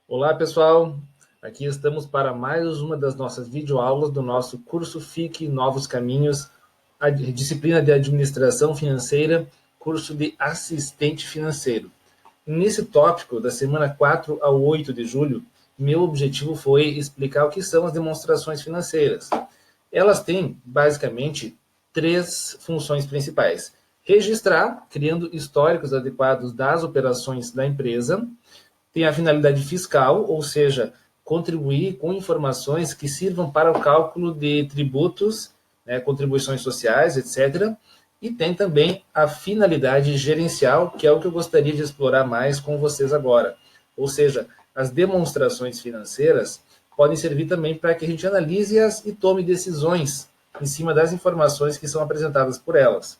Olá, pessoal! Aqui estamos para mais uma das nossas videoaulas do nosso curso FIC Novos Caminhos, a disciplina de Administração Financeira, curso de Assistente Financeiro. Nesse tópico, da semana 4 ao 8 de julho, meu objetivo foi explicar o que são as demonstrações financeiras. Elas têm, basicamente, três funções principais. Registrar, criando históricos adequados das operações da empresa. Tem a finalidade fiscal, ou seja, contribuir com informações que sirvam para o cálculo de tributos, né, contribuições sociais, etc. E tem também a finalidade gerencial, que é o que eu gostaria de explorar mais com vocês agora. Ou seja, as demonstrações financeiras podem servir também para que a gente analise-as e tome decisões em cima das informações que são apresentadas por elas.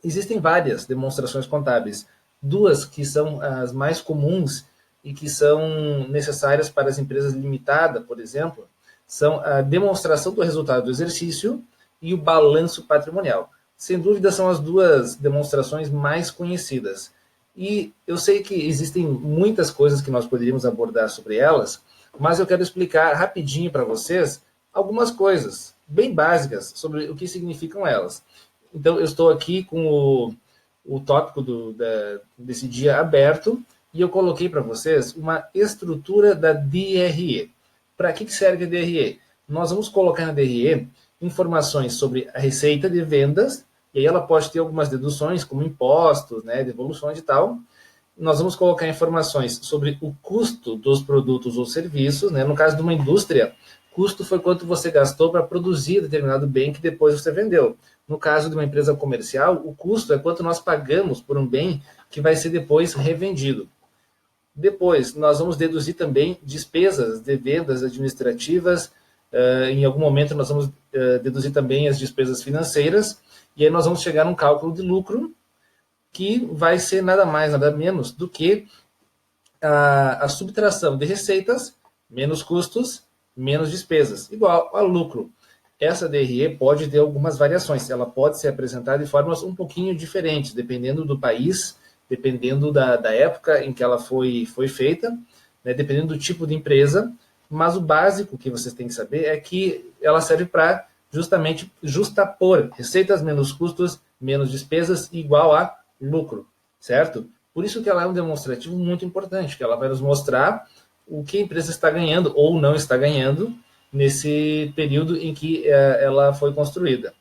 Existem várias demonstrações contábeis, duas que são as mais comuns e que são necessárias para as empresas limitadas, por exemplo, são a demonstração do resultado do exercício e o balanço patrimonial. Sem dúvida, são as duas demonstrações mais conhecidas. E eu sei que existem muitas coisas que nós poderíamos abordar sobre elas, mas eu quero explicar rapidinho para vocês algumas coisas bem básicas sobre o que significam elas. Então, eu estou aqui com o tópico desse dia aberto e eu coloquei para vocês uma estrutura da DRE. Para que serve a DRE? Nós vamos colocar na DRE informações sobre a receita de vendas, e aí ela pode ter algumas deduções, como impostos, né, devoluções e tal. Nós vamos colocar informações sobre o custo dos produtos ou serviços, né? No caso de uma indústria, custo foi quanto você gastou para produzir determinado bem que depois você vendeu. No caso de uma empresa comercial, o custo é quanto nós pagamos por um bem que vai ser depois revendido. Depois, nós vamos deduzir também despesas de vendas administrativas. Em algum momento, nós vamos deduzir também as despesas financeiras. E aí nós vamos chegar num cálculo de lucro, que vai ser nada mais, nada menos do que a subtração de receitas, menos custos, menos despesas, igual a lucro. Essa DRE pode ter algumas variações, ela pode ser apresentada de formas um pouquinho diferentes, dependendo do país, dependendo da época em que ela foi feita, né, dependendo do tipo de empresa, mas o básico que vocês têm que saber é que ela serve para justamente justapor receitas menos custos, menos despesas, igual a lucro, certo? Por isso que ela é um demonstrativo muito importante, que ela vai nos mostrar o que a empresa está ganhando ou não está ganhando nesse período em que ela foi construída.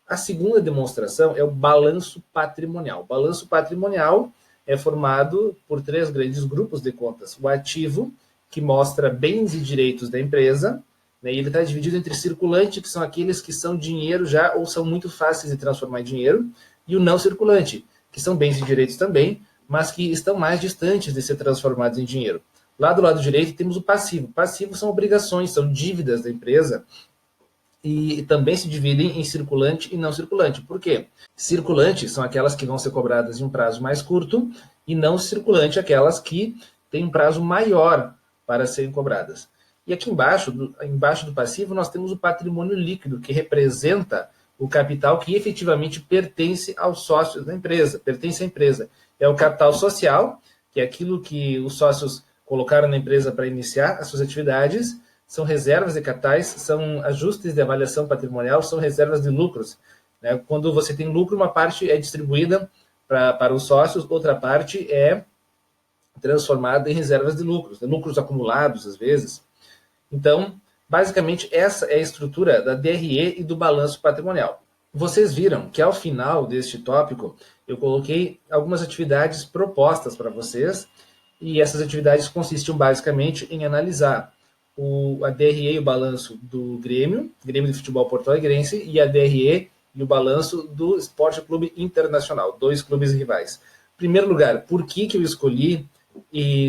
A segunda demonstração é o balanço patrimonial. O balanço patrimonial é formado por três grandes grupos de contas. O ativo, que mostra bens e direitos da empresa, né, e ele está dividido entre circulante, que são aqueles que são dinheiro já ou são muito fáceis de transformar em dinheiro, e o não circulante, que são bens e direitos também, mas que estão mais distantes de ser transformados em dinheiro. Lá do lado direito temos o passivo. Passivo são obrigações, são dívidas da empresa, e também se dividem em circulante e não circulante. Por quê? Circulante são aquelas que vão ser cobradas em um prazo mais curto, e não circulante aquelas que têm um prazo maior para serem cobradas. E aqui embaixo do passivo, nós temos o patrimônio líquido, que representa o capital que efetivamente pertence aos sócios da empresa, pertence à empresa. É o capital social, que é aquilo que os sócios colocaram na empresa para iniciar as suas atividades, são reservas de capitais, são ajustes de avaliação patrimonial, são reservas de lucros. Né? Quando você tem lucro, uma parte é distribuída para os sócios, outra parte é transformada em reservas de lucros acumulados, às vezes. Então, basicamente, essa é a estrutura da DRE e do balanço patrimonial. Vocês viram que, ao final deste tópico, eu coloquei algumas atividades propostas para vocês, e essas atividades consistiam basicamente em analisar a DRE e o balanço do Grêmio de Futebol Porto Alegrense, e a DRE e o balanço do Esporte Clube Internacional, dois clubes rivais. Em primeiro lugar, por que eu escolhi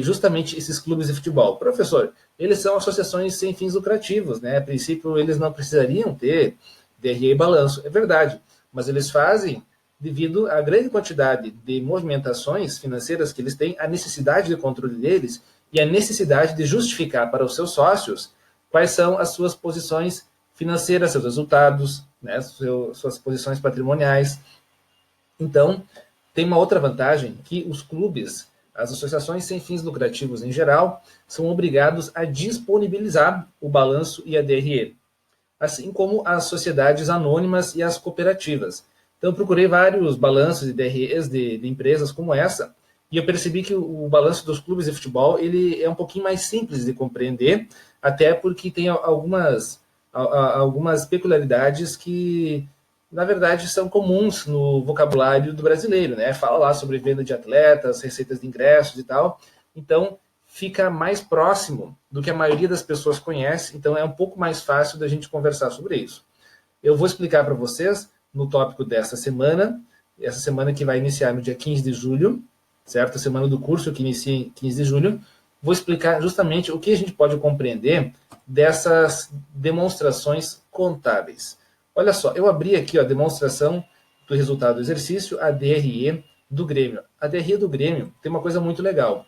justamente esses clubes de futebol? Professor, eles são associações sem fins lucrativos, né? A princípio, eles não precisariam ter DRE e balanço. É verdade, mas eles fazem devido à grande quantidade de movimentações financeiras que eles têm, a necessidade de controle deles e a necessidade de justificar para os seus sócios quais são as suas posições financeiras, seus resultados, né, suas posições patrimoniais. Então, tem uma outra vantagem, que os clubes As associações sem fins lucrativos, em geral, são obrigados a disponibilizar o balanço e a DRE, assim como as sociedades anônimas e as cooperativas. Então, eu procurei vários balanços e DREs de empresas como essa, e eu percebi que o balanço dos clubes de futebol ele é um pouquinho mais simples de compreender, até porque tem algumas peculiaridades que, na verdade, são comuns no vocabulário do brasileiro, né? Fala lá sobre venda de atletas, receitas de ingressos e tal. Então, fica mais próximo do que a maioria das pessoas conhece, então é um pouco mais fácil da gente conversar sobre isso. Eu vou explicar para vocês no tópico dessa semana, essa semana que vai iniciar no dia 15 de julho, certo? A semana do curso que inicia em 15 de julho, vou explicar justamente o que a gente pode compreender dessas demonstrações contábeis. Olha só, eu abri aqui a demonstração do resultado do exercício, a DRE do Grêmio. A DRE do Grêmio tem uma coisa muito legal.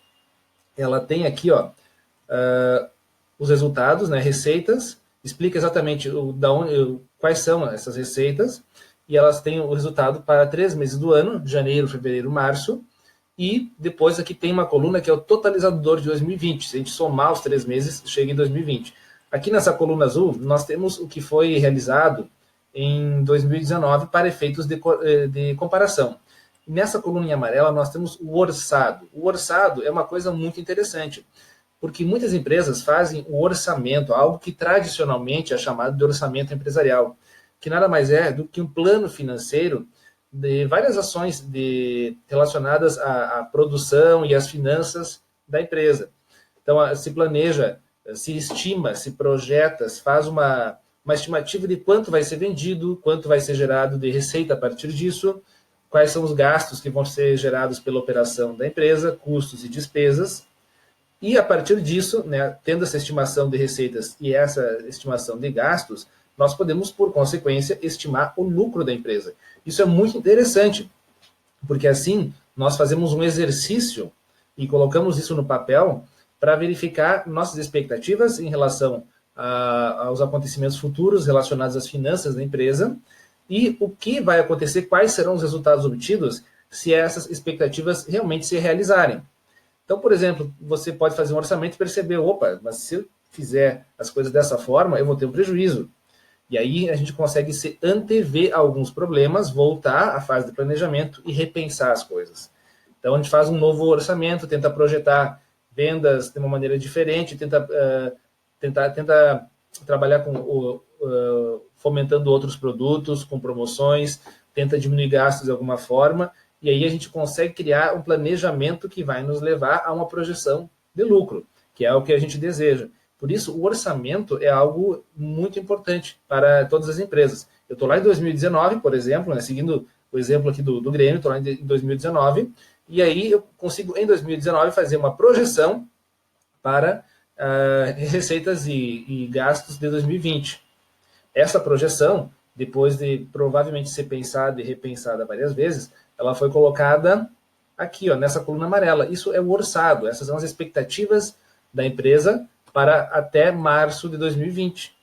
Ela tem aqui os resultados, né, receitas, explica exatamente quais são essas receitas, e elas têm o resultado para 3 meses do ano, janeiro, fevereiro, março, e depois aqui tem uma coluna que é o totalizador de 2020. Se a gente somar os 3 meses, chega em 2020. Aqui nessa coluna azul, nós temos o que foi realizado em 2019 para efeitos de comparação. Nessa coluna em amarela, nós temos o orçado. O orçado é uma coisa muito interessante, porque muitas empresas fazem o orçamento, algo que tradicionalmente é chamado de orçamento empresarial, que nada mais é do que um plano financeiro de várias ações relacionadas à produção e às finanças da empresa. Então, se planeja, se estima, se projeta, se faz uma estimativa de quanto vai ser vendido, quanto vai ser gerado de receita a partir disso, quais são os gastos que vão ser gerados pela operação da empresa, custos e despesas, e a partir disso, né, tendo essa estimação de receitas e essa estimação de gastos, nós podemos, por consequência, estimar o lucro da empresa. Isso é muito interessante, porque assim nós fazemos um exercício e colocamos isso no papel para verificar nossas expectativas em relação aos acontecimentos futuros relacionados às finanças da empresa e o que vai acontecer, quais serão os resultados obtidos se essas expectativas realmente se realizarem. Então, por exemplo, você pode fazer um orçamento e perceber, opa, mas se eu fizer as coisas dessa forma, eu vou ter um prejuízo. E aí a gente consegue se antever alguns problemas, voltar à fase de planejamento e repensar as coisas. Então a gente faz um novo orçamento, tenta projetar vendas de uma maneira diferente, tenta trabalhar fomentando outros produtos, com promoções, tenta diminuir gastos de alguma forma, e aí a gente consegue criar um planejamento que vai nos levar a uma projeção de lucro, que é o que a gente deseja. Por isso, o orçamento é algo muito importante para todas as empresas. Eu estou lá em 2019, por exemplo, né, seguindo o exemplo aqui do Grêmio, estou lá em 2019, e aí eu consigo, em 2019, fazer uma projeção para receitas e gastos de 2020. Essa projeção, depois de provavelmente ser pensada e repensada várias vezes, ela foi colocada aqui, ó, nessa coluna amarela. Isso é o orçado, essas são as expectativas da empresa para até março de 2020.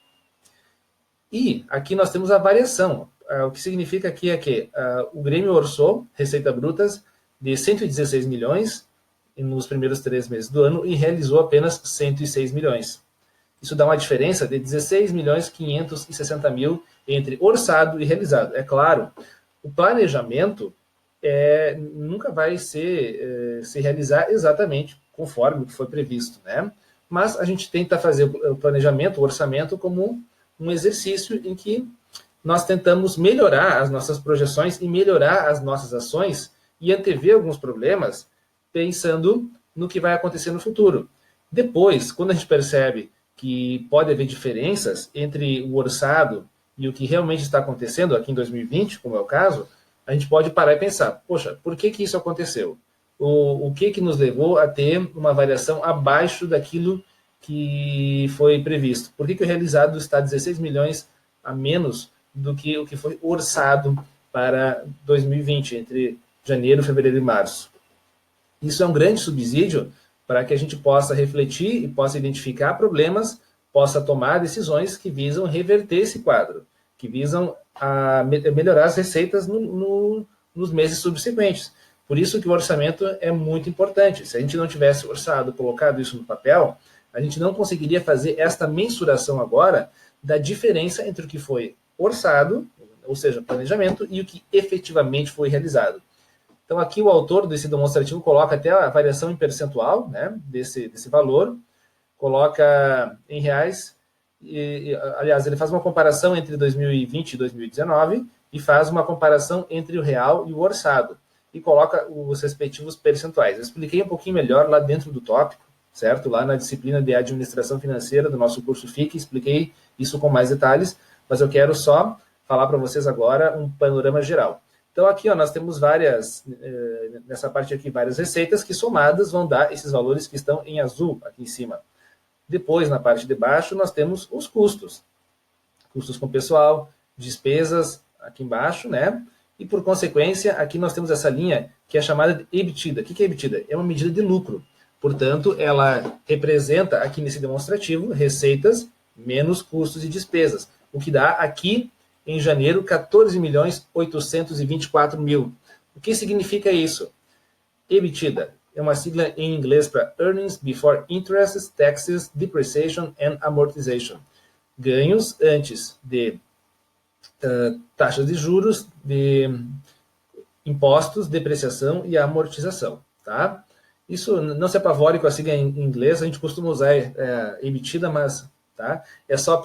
E aqui nós temos a variação. O que significa aqui é que o Grêmio orçou receita brutas de 116 milhões nos primeiros 3 meses do ano e realizou apenas 106 milhões. Isso dá uma diferença de 16 milhões 560 mil entre orçado e realizado. É claro, o planejamento nunca vai se realizar exatamente conforme o que foi previsto, né? Mas a gente tenta fazer o planejamento, o orçamento, como um exercício em que nós tentamos melhorar as nossas projeções e melhorar as nossas ações e antever alguns problemas pensando no que vai acontecer no futuro. Depois, quando a gente percebe que pode haver diferenças entre o orçado e o que realmente está acontecendo aqui em 2020, como é o caso, a gente pode parar e pensar, poxa, por que isso aconteceu? O que nos levou a ter uma variação abaixo daquilo que foi previsto? Por que o realizado está 16 milhões a menos do que o que foi orçado para 2020, entre janeiro, fevereiro e março? Isso é um grande subsídio para que a gente possa refletir e possa identificar problemas, possa tomar decisões que visam reverter esse quadro, que visam melhorar as receitas nos meses subsequentes. Por isso que o orçamento é muito importante. Se a gente não tivesse orçado, colocado isso no papel, a gente não conseguiria fazer esta mensuração agora da diferença entre o que foi orçado, ou seja, planejamento, e o que efetivamente foi realizado. Então, aqui o autor desse demonstrativo coloca até a variação em percentual, né, desse valor, coloca em reais, aliás, ele faz uma comparação entre 2020 e 2019 e faz uma comparação entre o real e o orçado, e coloca os respectivos percentuais. Eu expliquei um pouquinho melhor lá dentro do tópico, certo? Lá na disciplina de administração financeira do nosso curso FIC, expliquei isso com mais detalhes, mas eu quero só falar para vocês agora um panorama geral. Então, aqui ó, nós temos nessa parte aqui, várias receitas que somadas vão dar esses valores que estão em azul aqui em cima. Depois, na parte de baixo, nós temos os custos. Custos com pessoal, despesas aqui embaixo, né? E, por consequência, aqui nós temos essa linha que é chamada de EBITDA. O que é EBITDA? É uma medida de lucro. Portanto, ela representa aqui nesse demonstrativo receitas menos custos e despesas, o que dá aqui em janeiro 14.824.000. O que significa isso? EBITDA é uma sigla em inglês para Earnings Before Interest, Taxes, Depreciation and Amortization. Ganhos antes de taxas de juros, de impostos, depreciação e amortização. Tá? Isso não se apavore com a sigla em inglês, a gente costuma usar EBITDA, mas tá? É só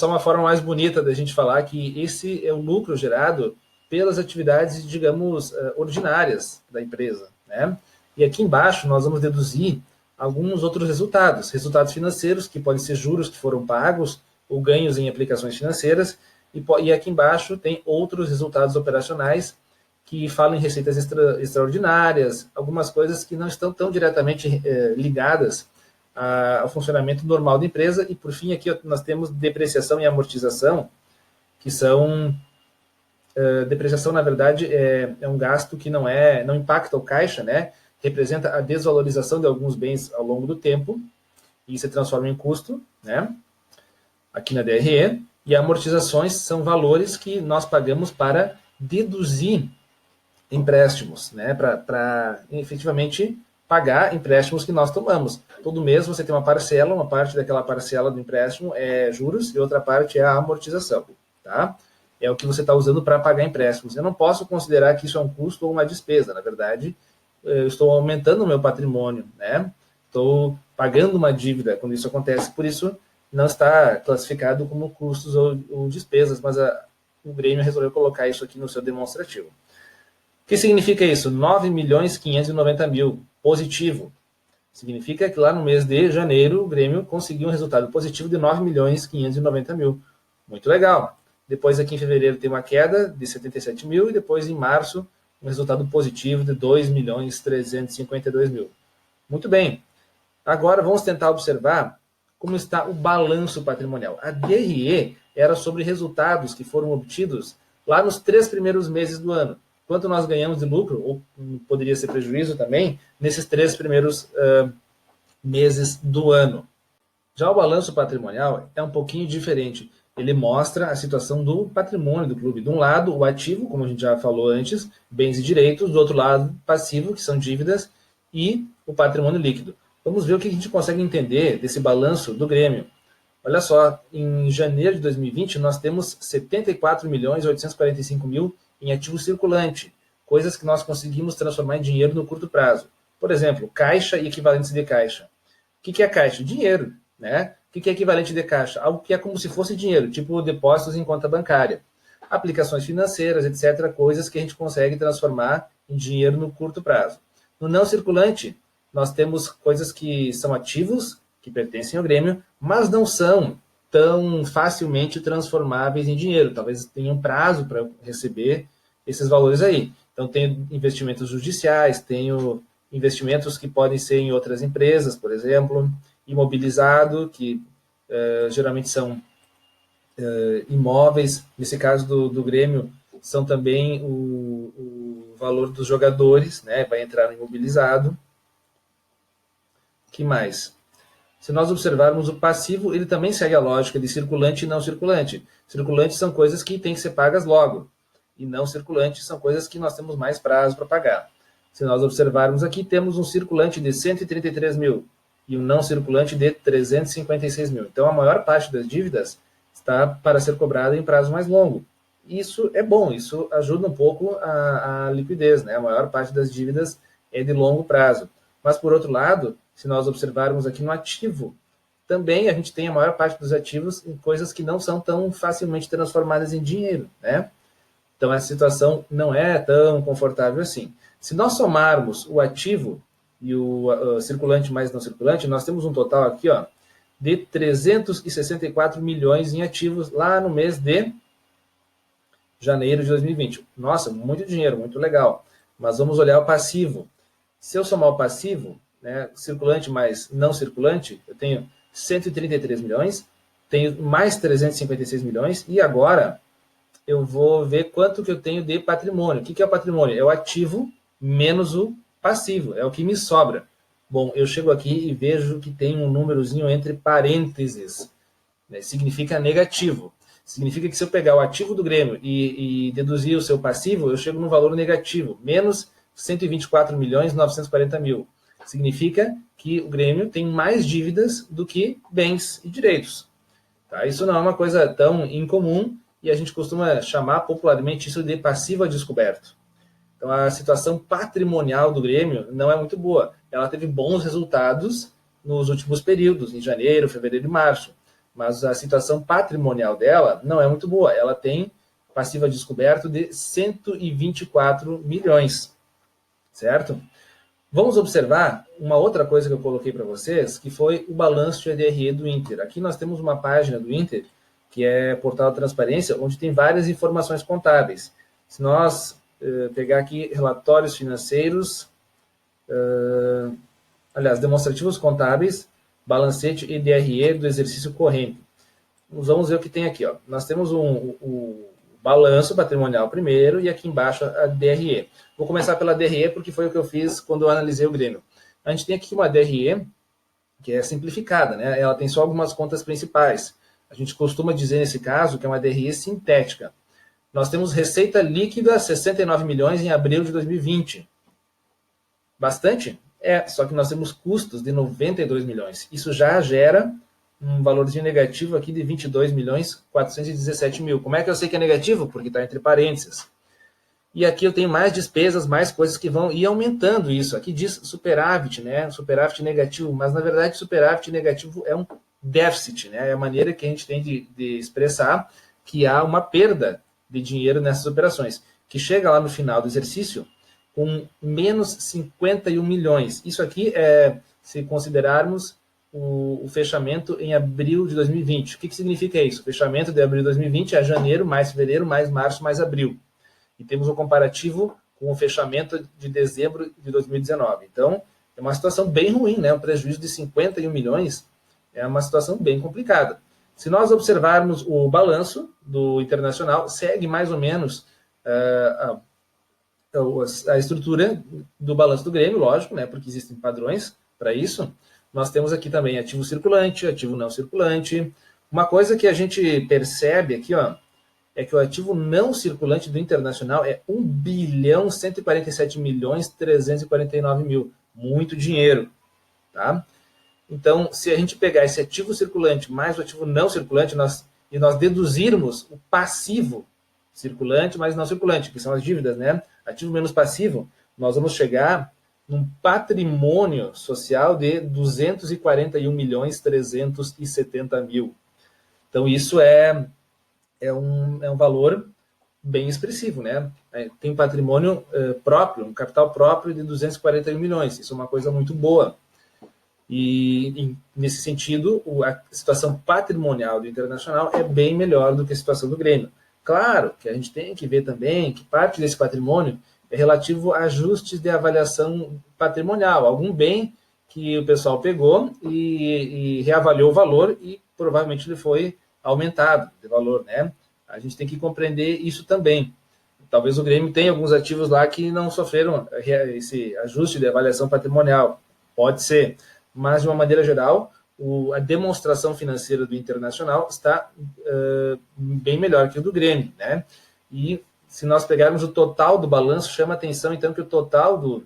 uma forma mais bonita da gente falar que esse é o lucro gerado pelas atividades, digamos, ordinárias da empresa, né? E aqui embaixo nós vamos deduzir alguns outros resultados financeiros, que podem ser juros que foram pagos ou ganhos em aplicações financeiras, e aqui embaixo tem outros resultados operacionais que falam em receitas extraordinárias, algumas coisas que não estão tão diretamente ligadas ao funcionamento normal da empresa. E, por fim, aqui nós temos depreciação e amortização, que são... depreciação, na verdade, é um gasto que não impacta o caixa, né? Representa a desvalorização de alguns bens ao longo do tempo, e se transforma em custo, né? Aqui na DRE. E amortizações são valores que nós pagamos para deduzir empréstimos, né? Para efetivamente pagar empréstimos que nós tomamos. Todo mês você tem uma parcela, uma parte daquela parcela do empréstimo é juros e outra parte é a amortização, tá? É o que você está usando para pagar empréstimos. Eu não posso considerar que isso é um custo ou uma despesa. Na verdade, eu estou aumentando o meu patrimônio, né? Estou pagando uma dívida quando isso acontece. Por isso, não está classificado como custos ou despesas, mas o Grêmio resolveu colocar isso aqui no seu demonstrativo. O que significa isso? 9.590.000 positivo. Significa que lá no mês de janeiro o Grêmio conseguiu um resultado positivo de 9.590.000. Muito legal. Depois aqui em fevereiro tem uma queda de 77.000 e depois em março um resultado positivo de 2.352.000. Muito bem. Agora vamos tentar observar como está o balanço patrimonial. A DRE era sobre resultados que foram obtidos lá nos 3 primeiros meses do ano. Quanto nós ganhamos de lucro, ou poderia ser prejuízo também, nesses 3 primeiros meses do ano. Já o balanço patrimonial é um pouquinho diferente. Ele mostra a situação do patrimônio do clube. De um lado, o ativo, como a gente já falou antes, bens e direitos. Do outro lado, passivo, que são dívidas, e o patrimônio líquido. Vamos ver o que a gente consegue entender desse balanço do Grêmio. Olha só, em janeiro de 2020, nós temos 74.845.000 em ativo circulante, coisas que nós conseguimos transformar em dinheiro no curto prazo. Por exemplo, caixa e equivalentes de caixa. O que é caixa? Dinheiro, né? O que é equivalente de caixa? Algo que é como se fosse dinheiro, tipo depósitos em conta bancária. Aplicações financeiras, etc., coisas que a gente consegue transformar em dinheiro no curto prazo. No não circulante, nós temos coisas que são ativos, que pertencem ao Grêmio, mas não são tão facilmente transformáveis em dinheiro. Talvez tenham prazo para receber esses valores aí. Então, tenho investimentos judiciais, tenho investimentos que podem ser em outras empresas, por exemplo, imobilizado, que geralmente são imóveis. Nesse caso do Grêmio, são também o valor dos jogadores, né? Vai entrar no imobilizado. Que mais? Se nós observarmos o passivo, ele também segue a lógica de circulante e não circulante. Circulante são coisas que têm que ser pagas logo. e não circulante são coisas que nós temos mais prazo para pagar. Se nós observarmos aqui, temos um circulante de 133 mil e um não circulante de 356 mil. Então, a maior parte das dívidas está para ser cobrada em prazo mais longo. Isso é bom, isso ajuda um pouco a liquidez, né? A maior parte das dívidas é de longo prazo. Mas, por outro lado, se nós observarmos aqui no ativo, também a gente tem a maior parte dos ativos em coisas que não são tão facilmente transformadas em dinheiro, né? Então, essa situação não é tão confortável assim. Se nós somarmos o ativo e o circulante mais não circulante, nós temos um total aqui, ó, de 364 milhões em ativos lá no mês de janeiro de 2020. Nossa, muito dinheiro, muito legal. Mas vamos olhar o passivo. Se eu somar o passivo, né, circulante mais não circulante, eu tenho 133 milhões, tenho mais 356 milhões, e agora eu vou ver quanto que eu tenho de patrimônio. O que é o patrimônio? É o ativo menos o passivo, é o que me sobra. Bom, eu chego aqui e vejo que tem um númerozinho entre parênteses, né? Significa negativo. Significa que se eu pegar o ativo do Grêmio e deduzir o seu passivo, eu chego no valor negativo, menos 124 milhões 940 mil. Significa que o Grêmio tem mais dívidas do que bens e direitos. Tá? Isso não é uma coisa tão incomum e a gente costuma chamar popularmente isso de passivo a descoberto. Então, a situação patrimonial do Grêmio não é muito boa. Ela teve bons resultados nos últimos períodos, em janeiro, fevereiro e março. Mas a situação patrimonial dela não é muito boa. Ela tem passivo a descoberto de 124 milhões, certo? Vamos observar uma outra coisa que eu coloquei para vocês, que foi o balanço de EDRE do Inter. Aqui nós temos uma página do Inter, que é Portal de Transparência, onde tem várias informações contábeis. Se nós pegar aqui relatórios financeiros, aliás, demonstrativos contábeis, balancete e DRE do exercício corrente. Vamos ver o que tem aqui. Ó. Nós temos o balanço patrimonial primeiro e aqui embaixo a DRE. Vou começar pela DRE porque foi o que eu fiz quando eu analisei o Grêmio. A gente tem aqui uma DRE que é simplificada, né? Ela tem só algumas contas principais. A gente costuma dizer nesse caso que é uma DRE sintética. Nós temos receita líquida 69 milhões em abril de 2020. Bastante? É, só que nós temos custos de 92 milhões. Isso já gera um valorzinho negativo aqui de 22 milhões 417 mil. Como é que eu sei que é negativo? Porque está entre parênteses. E aqui eu tenho mais despesas, mais coisas que vão ir aumentando isso. Aqui diz superávit, né? Superávit negativo, mas na verdade superávit negativo é um déficit, né? É a maneira que a gente tem de expressar que há uma perda de dinheiro nessas operações, que chega lá no final do exercício com menos 51 milhões. Isso aqui é, se considerarmos o fechamento em abril de 2020. O que significa isso? O fechamento de abril de 2020 é janeiro, mais fevereiro, mais março, mais abril. E temos um comparativo com o fechamento de dezembro de 2019. Então, é uma situação bem ruim, né? Um prejuízo de 51 milhões é uma situação bem complicada. Se nós observarmos o balanço do Internacional, segue mais ou menos a estrutura do balanço do Grêmio, lógico, né? Porque existem padrões para isso. Nós temos aqui também ativo circulante, ativo não circulante. Uma coisa que a gente percebe aqui, ó, é que o ativo não circulante do Internacional é 1 bilhão 147 milhões 349 mil. Muito dinheiro, tá? Então, se a gente pegar esse ativo circulante mais o ativo não circulante e nós deduzirmos o passivo circulante mais não circulante, que são as dívidas, né? Ativo menos passivo, nós vamos chegar num patrimônio social de 241 milhões 370 mil. Então, isso é um valor bem expressivo, né? Tem um patrimônio próprio, um capital próprio de 241 milhões. Isso é uma coisa muito boa. E nesse sentido, a situação patrimonial do Internacional é bem melhor do que a situação do Grêmio. Claro que a gente tem que ver também que parte desse patrimônio é relativo a ajustes de avaliação patrimonial, algum bem que o pessoal pegou e reavaliou o valor e provavelmente ele foi aumentado de valor, né? A gente tem que compreender isso também. Talvez o Grêmio tenha alguns ativos lá que não sofreram esse ajuste de avaliação patrimonial. Pode ser. Mas, de uma maneira geral, a demonstração financeira do Internacional está bem melhor que o do Grêmio, né? E se nós pegarmos o total do balanço, chama atenção então que o total do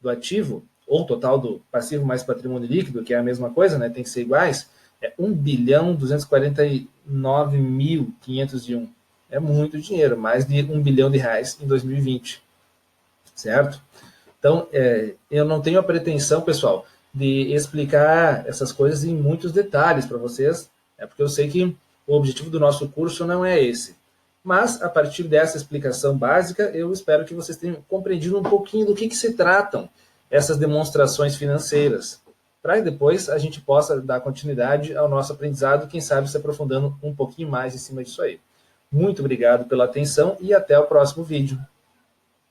ativo, ou o total do passivo mais patrimônio líquido, que é a mesma coisa, né, tem que ser iguais, é 1.249.501. É muito dinheiro, mais de R$ 1 bilhão em 2020, certo? Então, eu não tenho a pretensão, pessoal, de explicar essas coisas em muitos detalhes para vocês, porque eu sei que o objetivo do nosso curso não é esse. Mas, a partir dessa explicação básica, eu espero que vocês tenham compreendido um pouquinho do que se tratam essas demonstrações financeiras, para depois a gente possa dar continuidade ao nosso aprendizado, quem sabe se aprofundando um pouquinho mais em cima disso aí. Muito obrigado pela atenção e até o próximo vídeo.